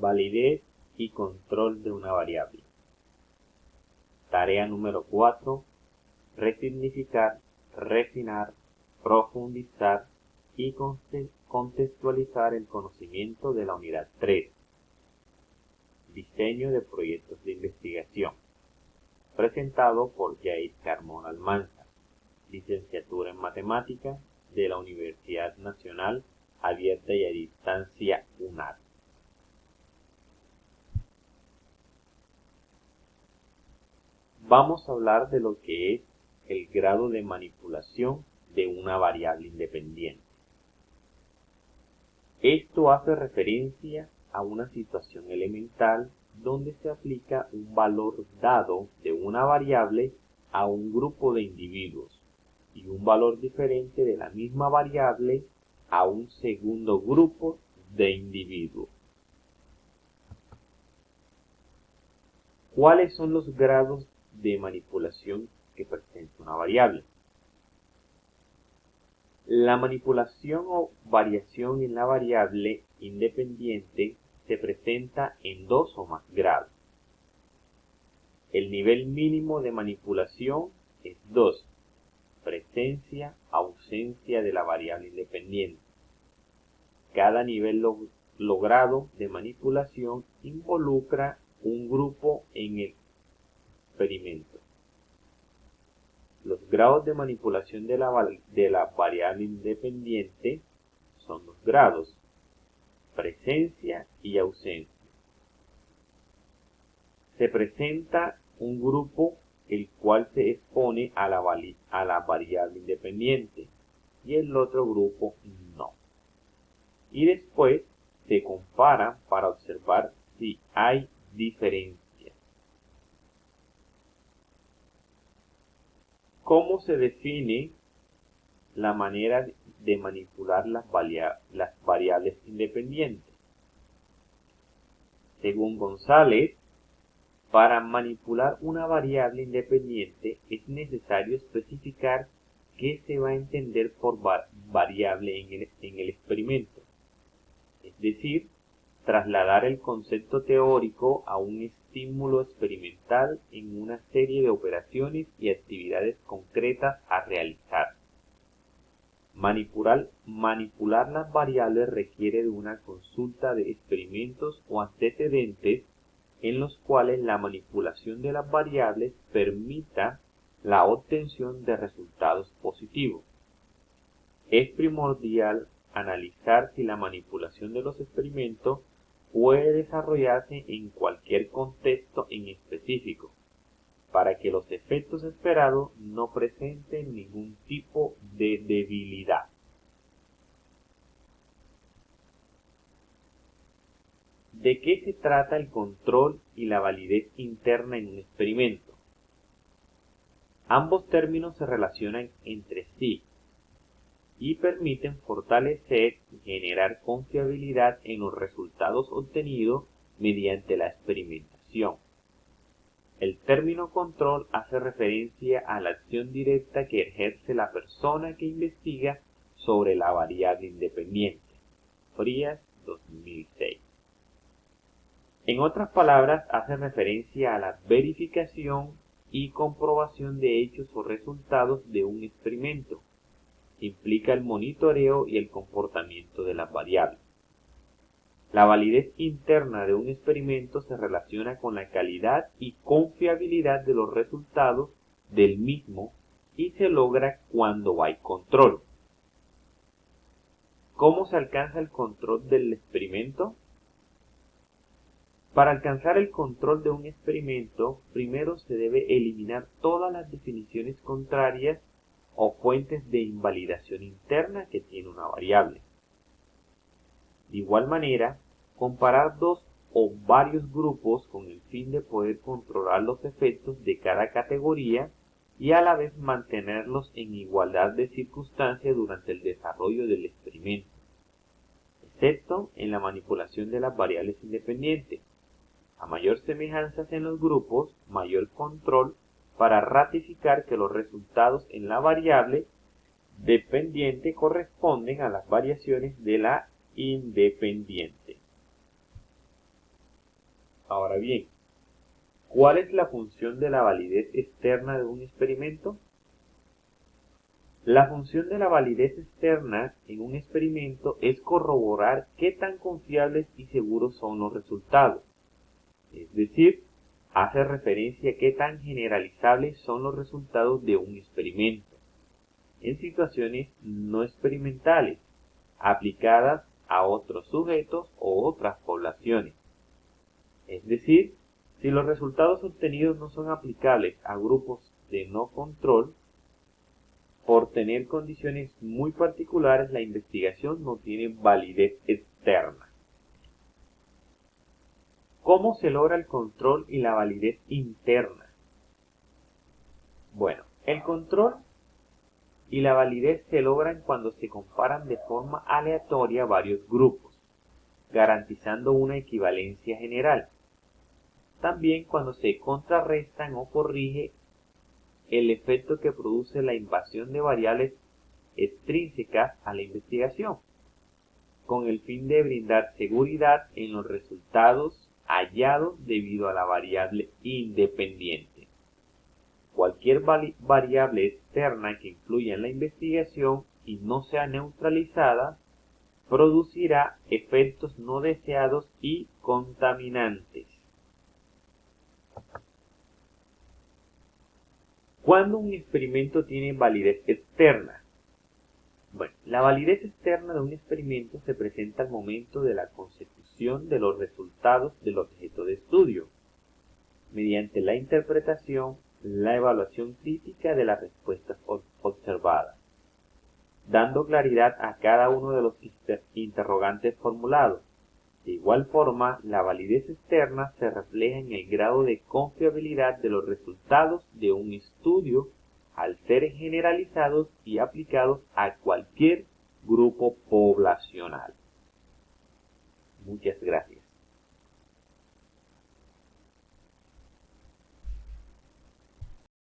Validez y control de una variable. Tarea número 4. Resignificar, refinar, profundizar y contextualizar el conocimiento de la unidad 3. Diseño de proyectos de investigación. Presentado por Yair Carmona Almanza, licenciatura en Matemáticas de la Universidad Nacional Abierta y a Distancia UNAD. Vamos a hablar de lo que es el grado de manipulación de una variable independiente. Esto hace referencia a una situación elemental donde se aplica un valor dado de una variable a un grupo de individuos y un valor diferente de la misma variable a un segundo grupo de individuos. ¿Cuáles son los grados de manipulación que presenta una variable? La manipulación o variación en la variable independiente se presenta en 2 o más grados. El nivel mínimo de manipulación es 2, presencia, ausencia de la variable independiente. Cada nivel logrado de manipulación involucra un grupo en el experimento. Los grados de manipulación de la variable independiente son 2 grados, presencia y ausencia. Se presenta un grupo el cual se expone a la variable independiente y el otro grupo no. Y después se compara para observar si hay diferencias. ¿Cómo se define la manera de manipular las variables independientes? Según González, para manipular una variable independiente es necesario especificar qué se va a entender por variable en el experimento. Es decir, trasladar el concepto teórico a un estímulo experimental en una serie de operaciones y actividades concretas a realizar. Manipular las variables requiere de una consulta de experimentos o antecedentes en los cuales la manipulación de las variables permita la obtención de resultados positivos. Es primordial analizar si la manipulación de los experimentos puede desarrollarse en cualquier contexto en específico, para que los efectos esperados no presenten ningún tipo de debilidad. ¿De qué se trata el control y la validez interna en un experimento? Ambos términos se relacionan entre sí y permiten fortalecer y generar confiabilidad en los resultados obtenidos mediante la experimentación. El término control hace referencia a la acción directa que ejerce la persona que investiga sobre la variable independiente. Frías, 2006. En otras palabras, hace referencia a la verificación y comprobación de hechos o resultados de un experimento. Implica el monitoreo y el comportamiento de las variables. La validez interna de un experimento se relaciona con la calidad y confiabilidad de los resultados del mismo y se logra cuando hay control. ¿Cómo se alcanza el control del experimento? Para alcanzar el control de un experimento, primero se debe eliminar todas las definiciones contrarias o fuentes de invalidación interna que tiene una variable. De igual manera, comparar 2 o varios grupos con el fin de poder controlar los efectos de cada categoría y a la vez mantenerlos en igualdad de circunstancias durante el desarrollo del experimento, excepto en la manipulación de las variables independientes. A mayor semejanza en los grupos, mayor control para ratificar que los resultados en la variable dependiente corresponden a las variaciones de la independiente. Ahora bien, ¿cuál es la función de la validez externa de un experimento? La función de la validez externa en un experimento es corroborar qué tan confiables y seguros son los resultados. Es decir, hace referencia a qué tan generalizables son los resultados de un experimento en situaciones no experimentales, aplicadas a otros sujetos o otras poblaciones. Es decir, si los resultados obtenidos no son aplicables a grupos de no control, por tener condiciones muy particulares, la investigación no tiene validez externa. ¿Cómo se logra el control y la validez interna? Bueno, el control y la validez se logran cuando se comparan de forma aleatoria varios grupos, garantizando una equivalencia general. También cuando se contrarrestan o corrige el efecto que produce la invasión de variables extrínsecas a la investigación, con el fin de brindar seguridad en los resultados hallados debido a la variable independiente. Cualquier variable externa que influya en la investigación y no sea neutralizada producirá efectos no deseados y contaminantes. ¿Cuándo un experimento tiene validez externa? Bueno, la validez externa de un experimento se presenta al momento de la consecución de los resultados del objeto de estudio, mediante la interpretación, la evaluación crítica de las respuestas observadas, dando claridad a cada uno de los interrogantes formulados. De igual forma, la validez externa se refleja en el grado de confiabilidad de los resultados de un estudio al ser generalizados y aplicados a cualquier grupo poblacional. Muchas gracias.